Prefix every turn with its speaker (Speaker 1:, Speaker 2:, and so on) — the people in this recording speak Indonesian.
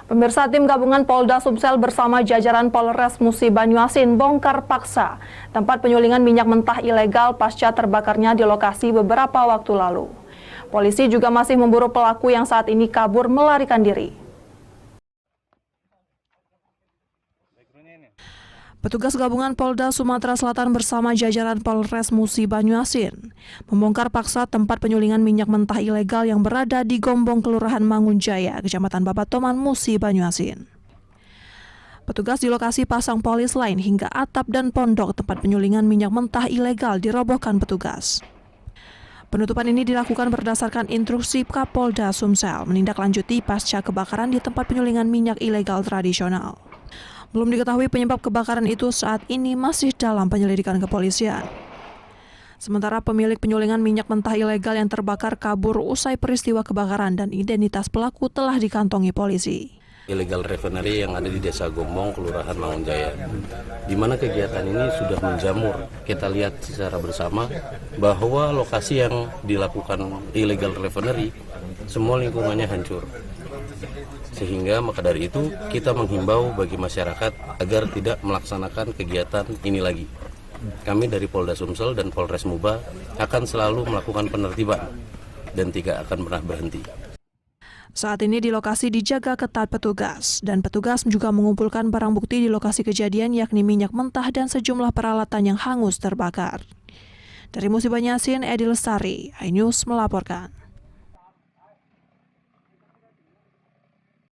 Speaker 1: Pemirsa, tim gabungan Polda Sumsel bersama jajaran Polres Musi Banyuasin bongkar paksa tempat penyulingan minyak mentah ilegal pasca terbakarnya di lokasi beberapa waktu lalu. Polisi juga masih memburu pelaku yang saat ini kabur melarikan diri. Petugas gabungan Polda Sumatera Selatan bersama jajaran Polres Musi Banyuasin membongkar paksa tempat penyulingan minyak mentah ilegal yang berada di Gombong, Kelurahan Mangunjaya, Kecamatan Babatoman, Musi Banyuasin. Petugas di lokasi pasang polis lain hingga atap dan pondok tempat penyulingan minyak mentah ilegal dirobohkan petugas. Penutupan ini dilakukan berdasarkan instruksi Kapolda Sumsel menindaklanjuti pasca kebakaran di tempat penyulingan minyak ilegal tradisional. Belum diketahui penyebab kebakaran itu saat ini masih dalam penyelidikan kepolisian. Sementara pemilik penyulingan minyak mentah ilegal yang terbakar kabur usai peristiwa kebakaran dan identitas pelaku telah dikantongi polisi.
Speaker 2: Illegal refinery yang ada di Desa Gombong, Kelurahan Mangunjaya, di mana kegiatan ini sudah menjamur. Kita lihat secara bersama bahwa lokasi yang dilakukan illegal refinery, semua lingkungannya hancur. Sehingga maka dari itu kita menghimbau bagi masyarakat agar tidak melaksanakan kegiatan ini lagi. Kami dari Polda Sumsel dan Polres Muba akan selalu melakukan penertiban dan tidak akan pernah berhenti.
Speaker 1: Saat ini di lokasi dijaga ketat petugas dan petugas juga mengumpulkan barang bukti di lokasi kejadian yakni minyak mentah dan sejumlah peralatan yang hangus terbakar. Dari Musi Banyuasin, Edi Lestari, iNews melaporkan.